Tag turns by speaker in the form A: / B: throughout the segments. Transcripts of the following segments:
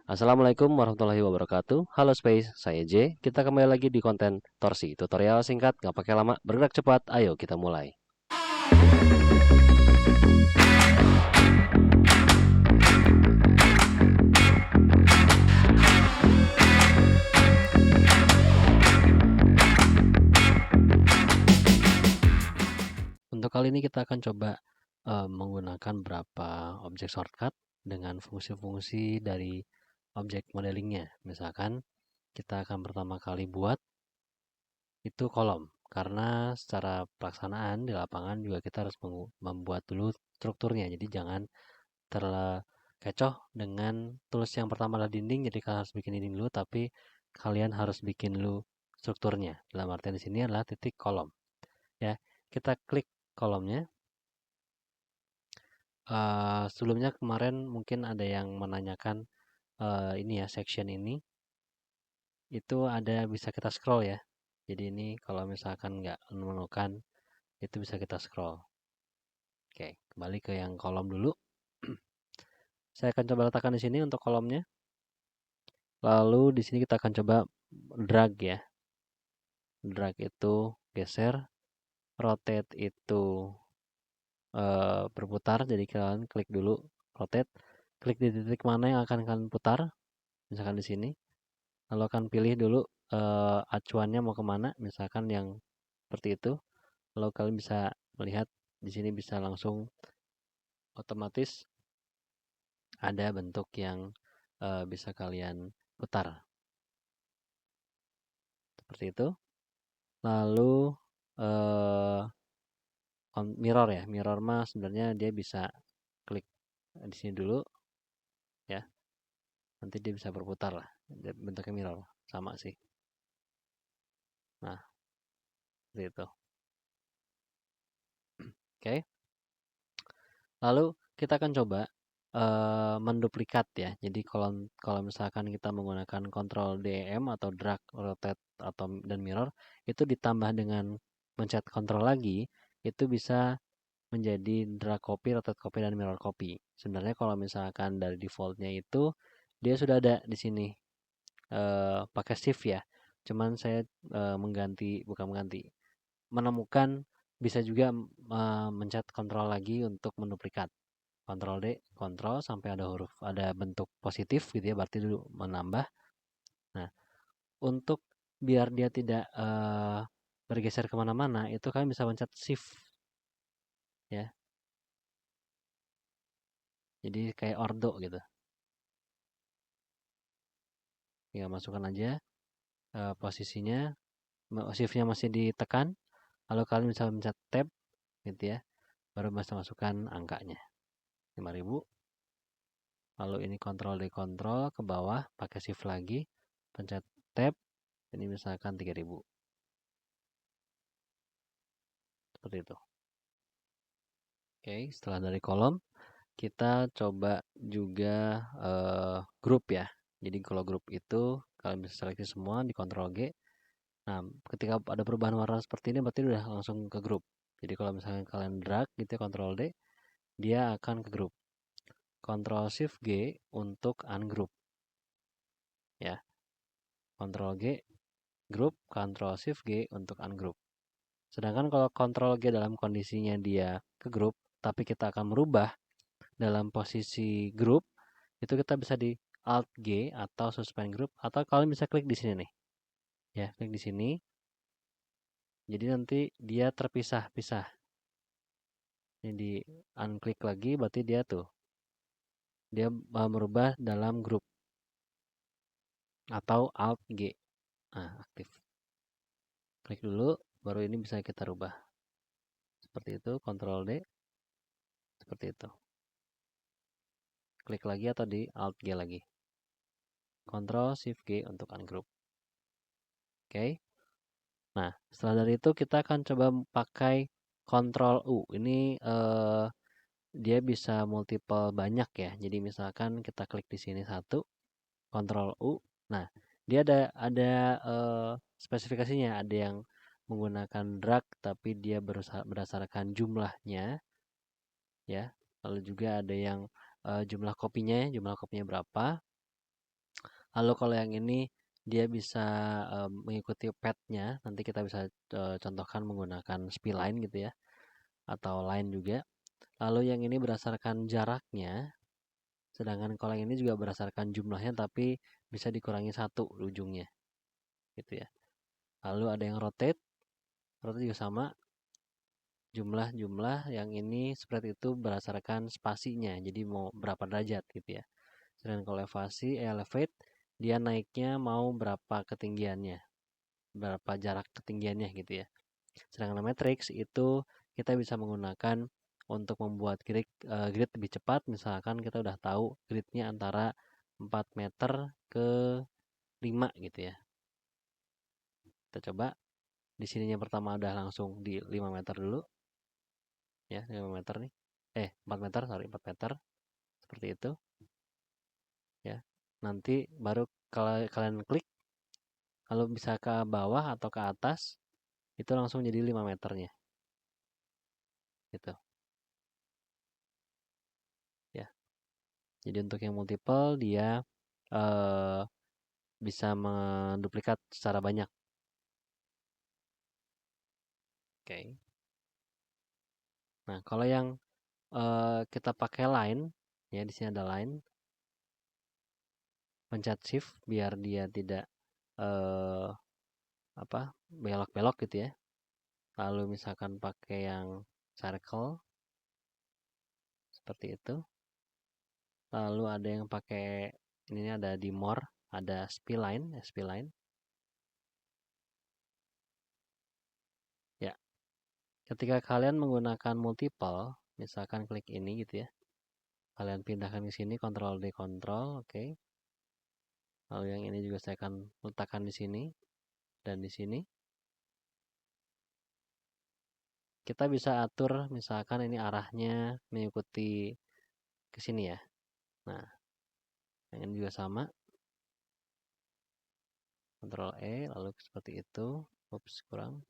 A: Assalamualaikum warahmatullahi wabarakatuh. Halo Space, saya J. Kita kembali lagi di konten Torsi. Tutorial singkat, nggak pakai lama, bergerak cepat. Ayo kita mulai. Untuk kali ini kita akan coba menggunakan beberapa objek shortcut dengan fungsi-fungsi dari objek modelingnya. Misalkan kita akan pertama kali buat itu kolom. Karena secara pelaksanaan di lapangan juga kita harus membuat dulu strukturnya. Jadi jangan terkecoh dengan tools yang pertama adalah dinding, jadi kalian harus bikin dinding dulu, tapi kalian harus bikin dulu strukturnya. Dalam artian di sini adalah titik kolom. Ya, kita klik kolomnya. Sebelumnya kemarin mungkin ada yang menanyakan ini ya, section ini itu ada bisa kita scroll ya. Jadi ini kalau misalkan nggak menemukan itu bisa kita scroll. Oke, kembali ke yang kolom dulu. Saya akan coba letakkan di sini untuk kolomnya. Lalu di sini kita akan coba drag ya. Drag itu geser, rotate itu berputar. Jadi kalian klik dulu rotate, klik di titik mana yang akan kalian putar, misalkan di sini. Lalu akan pilih dulu acuannya mau kemana, misalkan yang seperti itu. Lalu kalian bisa melihat di sini bisa langsung otomatis ada bentuk yang bisa kalian putar. Seperti itu. Lalu mirror ya, mirror mah sebenarnya dia bisa klik di sini dulu ya, nanti dia bisa berputar lah, bentuknya mirror sama sih. Nah, seperti itu. Oke, lalu kita akan coba menduplikat ya. Jadi kalau misalkan kita menggunakan Ctrl DM atau drag, rotate atau dan mirror, itu ditambah dengan mencet Ctrl lagi, itu bisa menjadi drag copy, rotate copy, dan mirror copy. Sebenarnya kalau misalkan dari defaultnya itu dia sudah ada di sini pakai shift ya. Cuman saya bukan mengganti, menemukan bisa juga mencet kontrol lagi untuk menduplikat. Kontrol D, kontrol sampai ada bentuk positif gitu ya, berarti dulu menambah. Nah, untuk biar dia tidak bergeser kemana-mana, itu kalian bisa mencet shift ya. Jadi kayak ordo gitu. Tinggal masukkan aja posisinya, shiftnya masih ditekan, lalu kalian bisa mencet tab gitu ya, baru bisa masukkan angkanya 5000. Lalu ini kontrol D kontrol ke bawah pakai shift lagi, pencet tab, ini misalkan 3000. Seperti itu. Oke, setelah dari kolom kita coba juga grup ya. Jadi kalau grup itu kalian bisa seleksi semua di Ctrl G. Nah, ketika ada perubahan warna seperti ini berarti udah langsung ke grup. Jadi kalau misalnya kalian drag gitu ya, Ctrl D, dia akan ke grup. Ctrl Shift G untuk ungroup. Ya. Ctrl G grup, Ctrl Shift G untuk ungroup. Sedangkan kalau Ctrl G dalam kondisinya dia ke grup, tapi kita akan merubah dalam posisi grup, itu kita bisa di Alt G atau suspend group, atau kalian bisa klik di sini nih. Ya, klik di sini. Jadi nanti dia terpisah-pisah. Ini di unklik lagi berarti dia tuh. Dia merubah dalam grup. Atau Alt G. Nah, aktif. Klik dulu, baru ini bisa kita rubah. Seperti itu, Ctrl D. Seperti itu. Klik lagi atau di Alt G lagi. Ctrl Shift G untuk ungroup. Oke. Nah, setelah dari itu kita akan coba pakai Ctrl U. Ini dia bisa multiple banyak ya. Jadi misalkan kita klik di sini satu, Ctrl U. Nah, dia ada spesifikasinya. Ada yang menggunakan drag tapi dia berdasarkan jumlahnya ya. Lalu juga ada yang jumlah kopinya berapa. Lalu kalau yang ini dia bisa mengikuti path-nya, nanti kita bisa contohkan menggunakan spline gitu ya, atau line juga. Lalu yang ini berdasarkan jaraknya, sedangkan kalau yang ini juga berdasarkan jumlahnya, tapi bisa dikurangi satu ujungnya, gitu ya. Lalu ada yang rotate juga sama, jumlah yang ini spread itu berdasarkan spasinya, jadi mau berapa derajat gitu ya. Sedangkan kalau elevate, dia naiknya mau berapa ketinggiannya, berapa jarak ketinggiannya gitu ya. Sedangkan matrix itu kita bisa menggunakan untuk membuat grid lebih cepat. Misalkan kita udah tahu gridnya antara 4 meter ke 5 gitu ya. Kita coba di sininya pertama udah langsung di 5 meter dulu. Ya, 5 meter nih. 4 meter, sorry, 4 meter. Seperti itu. Ya. Nanti baru kalau kalian klik, kalau bisa ke bawah atau ke atas, itu langsung jadi 5 meternya. Gitu. Ya. Jadi untuk yang multiple dia eh, bisa menduplikat secara banyak. Oke. Nah, kalau yang kita pakai line, ya di sini ada line, pencet shift biar dia tidak eh, apa belok-belok gitu ya. Lalu misalkan pakai yang circle seperti itu. Lalu ada yang pakai ini ada di more, ada spline. Ya, ketika kalian menggunakan multiple, misalkan klik ini gitu ya. Kalian pindahkan ke sini, Ctrl D, Ctrl, oke. Lalu yang ini juga saya akan letakkan di sini dan di sini. Kita bisa atur misalkan ini arahnya mengikuti ke sini ya. Nah, yang ini juga sama. Ctrl E, lalu seperti itu. Ups, kurang.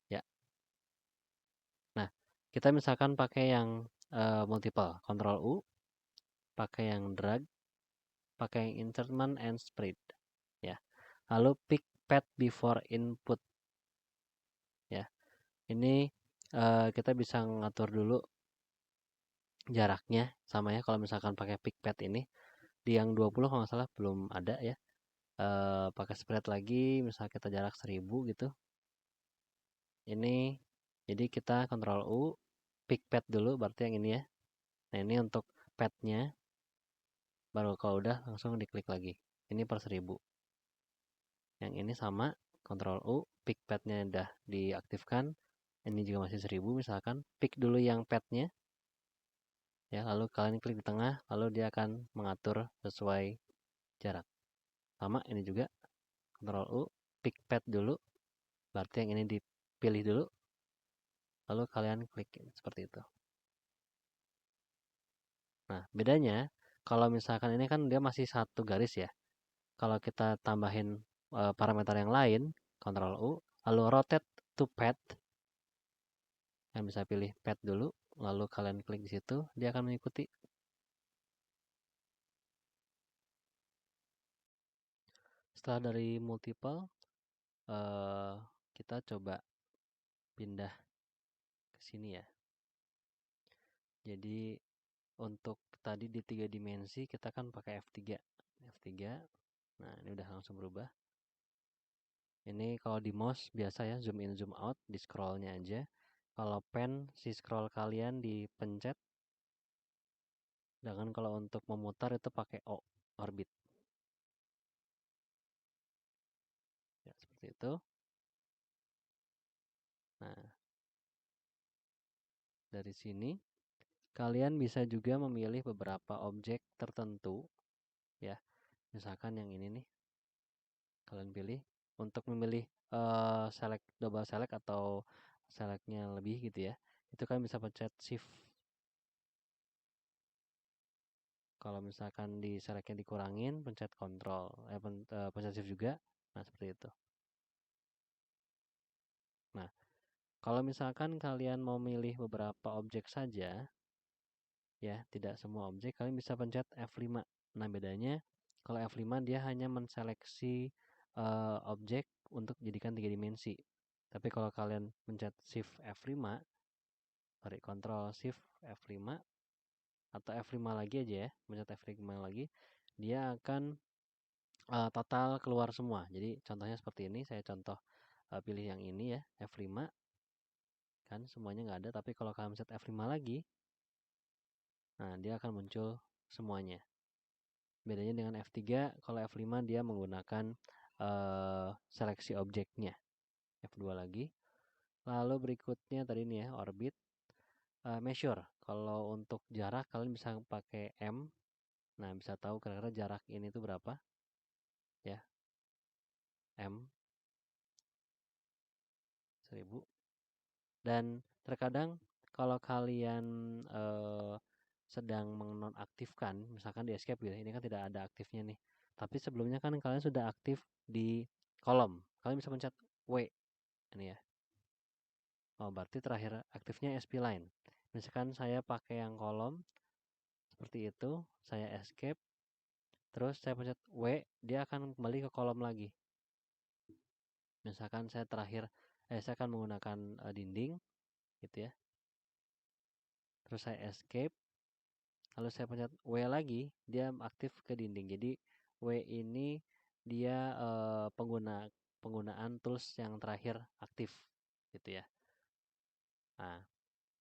A: Ya. Nah, kita misalkan pakai yang multiple. Ctrl U, pakai yang drag, pakai yang insertment and spread. Ya. Lalu pick path before input. Ya. Ini kita bisa ngatur dulu jaraknya sama ya kalau misalkan pakai pick path ini. Di yang 20 kalau nggak salah belum ada ya. Pakai spread lagi, misalnya kita jarak 1000 gitu. Ini jadi kita Ctrl U, pick path dulu berarti yang ini ya. Nah, ini untuk path-nya baru kalau udah langsung diklik lagi. Ini per 1000. Yang ini sama, Ctrl U, pick path-nya udah diaktifkan. Ini juga masih 1000 misalkan. Pick dulu yang path-nya. Ya, lalu kalian klik di tengah, lalu dia akan mengatur sesuai jarak. Sama ini juga Ctrl U, pick path dulu. Berarti yang ini dipilih dulu, lalu kalian klik seperti itu. Nah, bedanya kalau misalkan ini kan dia masih satu garis ya. Kalau kita tambahin parameter yang lain, Ctrl U, lalu rotate to path, yang bisa pilih path dulu, lalu kalian klik di situ, dia akan mengikuti. Setelah dari multiple, kita coba pindah ke sini ya. Jadi untuk tadi di 3 dimensi kita kan pakai F3. F3. Nah, ini udah langsung berubah. Ini kalau di mouse biasa ya, zoom in zoom out, di scrollnya aja. Kalau pen, si scroll kalian dipencet. Sedangkan kalau untuk memutar itu pakai O, orbit. Ya, seperti itu. Nah, dari sini kalian bisa juga memilih beberapa objek tertentu ya. Misalkan yang ini nih, kalian pilih untuk memilih select double select atau selectnya lebih gitu ya. Itu kan bisa pencet shift. Kalau misalkan di selectnya dikurangin, pencet control, pencet shift juga. Nah, seperti itu. Nah, kalau misalkan kalian mau milih beberapa objek saja, ya, tidak semua objek, kalian bisa pencet F5. Nah, bedanya kalau F5 dia hanya menseleksi objek untuk jadikan 3 dimensi. Tapi kalau kalian pencet Shift F5, sorry, Ctrl Shift F5 atau F5 lagi aja ya, pencet F5 lagi, dia akan total keluar semua. Jadi contohnya seperti ini, saya contoh pilih yang ini ya, F5, kan semuanya nggak ada. Tapi kalau kalian pencet F5 lagi, nah dia akan muncul semuanya. Bedanya dengan F3, kalau F5 dia menggunakan seleksi objeknya. F2 lagi. Lalu berikutnya tadi ini ya, orbit. Measure. Kalau untuk jarak kalian bisa pakai M. Nah, bisa tahu kira-kira jarak ini tuh berapa ya. M 1000. Dan terkadang kalau kalian sedang menonaktifkan, misalkan di escape gitu, ini kan tidak ada aktifnya nih. Tapi sebelumnya kan kalian sudah aktif di kolom. Kalian bisa pencet W ini ya. Oh, berarti terakhir aktifnya SP line. Misalkan saya pakai yang kolom seperti itu, saya escape, terus saya pencet W, dia akan kembali ke kolom lagi. Misalkan saya akan menggunakan dinding, gitu ya. Terus saya escape, lalu saya pencet W lagi, dia aktif ke dinding. Jadi W ini dia penggunaan tools yang terakhir aktif, gitu ya. Nah,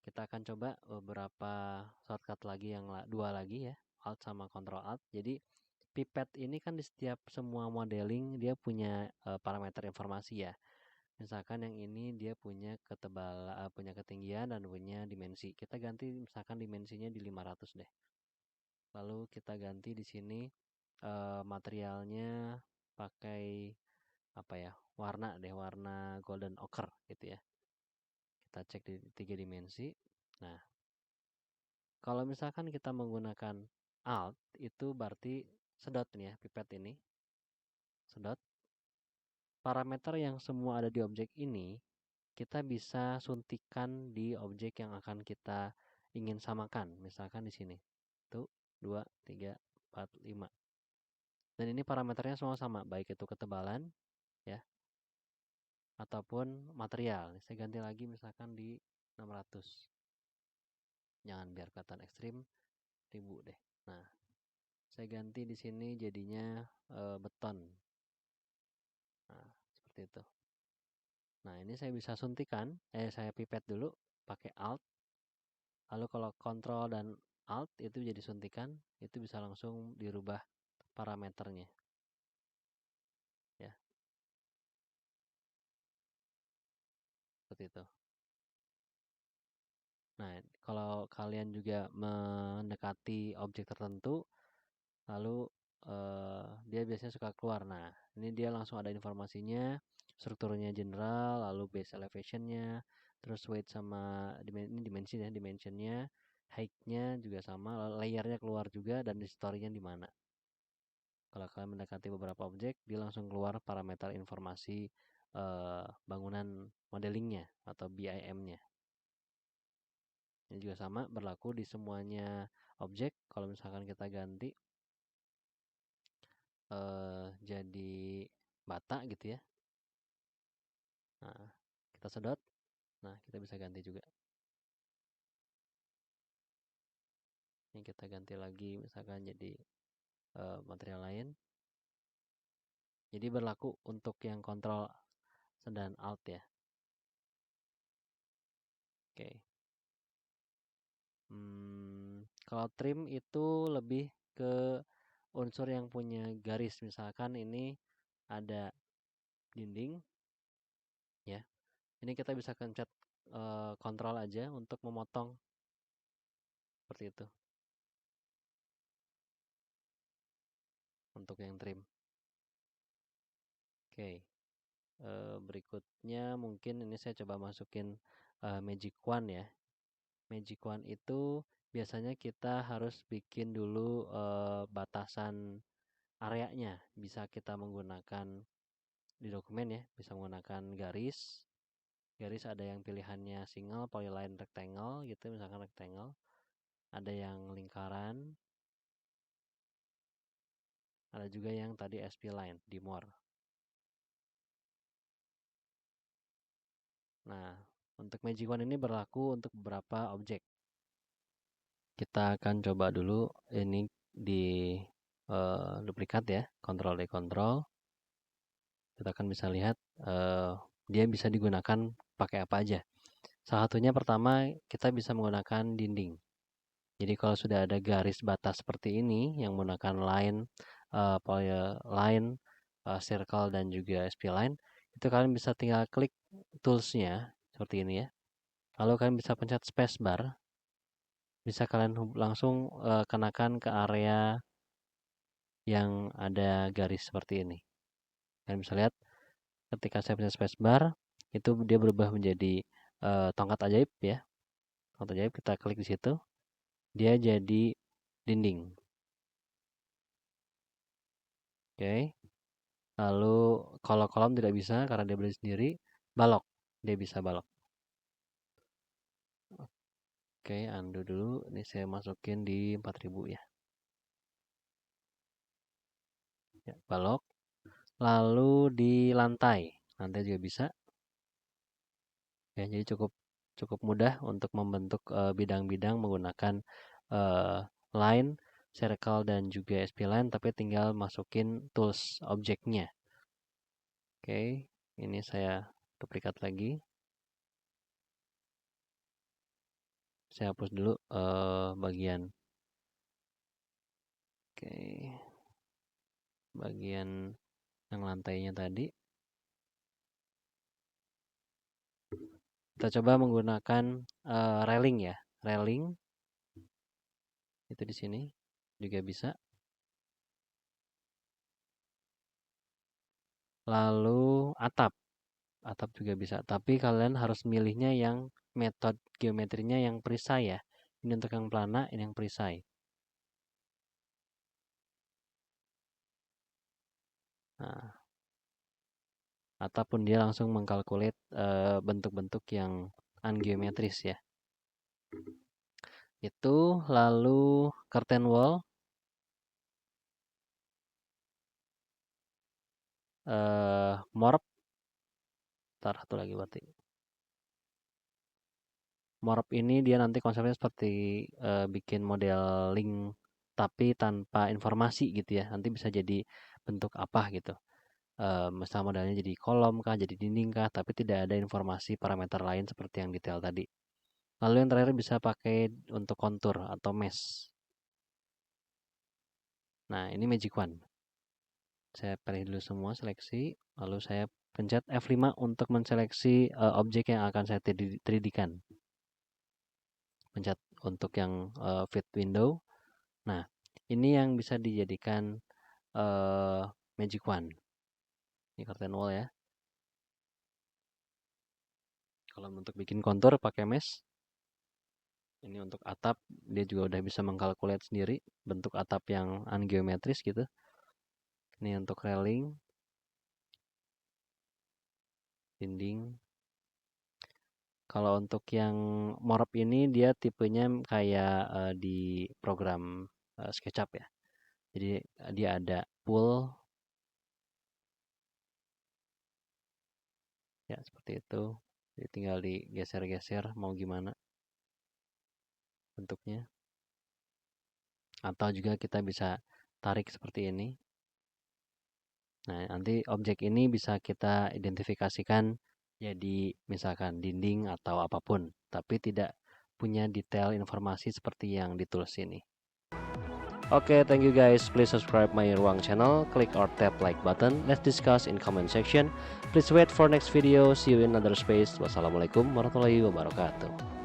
A: kita akan coba beberapa shortcut lagi yang dua lagi ya, Alt sama Control Alt. Jadi pipet ini kan di setiap semua modeling dia punya parameter informasi ya. Misalkan yang ini dia punya ketebalan, punya ketinggian dan punya dimensi. Kita ganti misalkan dimensinya di 500 deh. Lalu kita ganti di sini materialnya pakai apa ya? Warna deh, warna golden ochre gitu ya. Kita cek di 3 dimensi. Nah, kalau misalkan kita menggunakan Alt itu berarti sedot nih ya, pipet ini. Sedot. Parameter yang semua ada di objek ini kita bisa suntikan di objek yang akan kita ingin samakan. Misalkan di sini. 2, 3, 4, 5. Dan ini parameternya semua sama, baik itu ketebalan ya ataupun material. Saya ganti lagi misalkan di 600. Jangan biar kelihatan ekstrim, 1000 deh. Nah, saya ganti di sini jadinya beton. Nah, seperti itu. Nah, ini saya bisa suntikan, saya pipet dulu pakai Alt. Lalu kalau Control dan Alt itu jadi suntikan, itu bisa langsung dirubah parameternya. Ya, seperti itu. Nah, kalau kalian juga mendekati objek tertentu, lalu dia biasanya suka keluar. Nah, ini dia langsung ada informasinya, strukturnya general, lalu base elevationnya, terus weight sama ini dimensi ya, dimensionnya, height-nya juga sama, lalu layernya keluar juga dan historinya di mana. Kalau kalian mendekati beberapa objek, dia langsung keluar parameter informasi bangunan modelingnya atau BIM-nya. Ini juga sama berlaku di semuanya objek. Kalau misalkan kita ganti jadi bata gitu ya. Nah, kita sedot. Nah, kita bisa ganti juga. Ini kita ganti lagi misalkan jadi material lain. Jadi berlaku untuk yang kontrol dan alt ya. Oke. Kalau trim itu lebih ke unsur yang punya garis. Misalkan ini ada dinding ya. Ini kita bisa pencet kontrol aja untuk memotong seperti itu. Untuk yang trim. Oke. Berikutnya mungkin ini saya coba masukin Magic Wand ya. Magic Wand itu biasanya kita harus bikin dulu batasan areanya. Bisa kita menggunakan di dokumen ya, bisa menggunakan garis. Garis ada yang pilihannya single, polyline, rectangle gitu, misalkan rectangle. Ada yang lingkaran, Ada juga yang tadi spline di more. Nah, untuk Magic Wand ini berlaku untuk beberapa objek. Kita akan coba dulu ini di duplikat ya, Ctrl D Ctrl. Kita akan bisa lihat dia bisa digunakan pakai apa aja. Salah satunya pertama kita bisa menggunakan dinding. Jadi kalau sudah ada garis batas seperti ini yang menggunakan line, circle dan juga spline, itu kalian bisa tinggal klik toolsnya seperti ini ya. Lalu kalian bisa pencet spacebar. Bisa kalian langsung kenakan ke area yang ada garis seperti ini. Kalian bisa lihat ketika saya pencet spacebar itu dia berubah menjadi tongkat ajaib ya. Tongkat ajaib kita klik di situ, dia jadi dinding. Oke. Lalu kalau kolom tidak bisa karena dia berdiri sendiri, balok. Dia bisa balok. Oke, undo dulu. Ini saya masukin di 4000 ya. Ya, balok. Lalu di lantai. Lantai juga bisa. Ya, jadi cukup mudah untuk membentuk bidang-bidang menggunakan line, circle dan juga spline, tapi tinggal masukin tools objeknya. Oke, ini saya duplikat lagi. Saya hapus dulu bagian bagian yang lantainya tadi. Kita coba menggunakan railing ya, railing itu di sini juga bisa. Lalu atap juga bisa, tapi kalian harus milihnya yang metode geometrinya yang perisai ya. Ini untuk yang plana, ini yang perisai. Nah, ataupun dia langsung mengkalkulat bentuk-bentuk yang ungeometris ya. Itu lalu curtain wall. Morph. Satu lagi berarti. Morph ini dia nanti konsepnya seperti bikin modeling tapi tanpa informasi gitu ya. Nanti bisa jadi bentuk apa gitu. Misal modelnya jadi kolom kah, jadi dinding kah, tapi tidak ada informasi parameter lain seperti yang detail tadi. Lalu yang terakhir bisa pakai untuk kontur atau mesh. Nah, ini Magic Wand. Saya pilih dulu semua seleksi, lalu saya pencet F5 untuk menseleksi objek yang akan saya 3D-kan. Pencet untuk yang fit window. Nah, ini yang bisa dijadikan Magic Wand. Ini curtain wall ya. Kalau untuk bikin kontur pakai mesh. Ini untuk atap, dia juga udah bisa mengkalkulat sendiri bentuk atap yang ungeometris gitu. Ini untuk railing, dinding. Kalau untuk yang Morph ini dia tipenya kayak di program SketchUp ya. Jadi dia ada pull, ya seperti itu. Jadi tinggal digeser-geser mau gimana bentuknya. Atau juga kita bisa tarik seperti ini. Nah, nanti objek ini bisa kita identifikasikan jadi misalkan dinding atau apapun, tapi tidak punya detail informasi seperti yang ditulis ini. Oke, thank you guys. Please subscribe my Ruang channel. Click or tap like button. Let's discuss in comment section. Please wait for next video. See you in another space. Wassalamualaikum warahmatullahi wabarakatuh.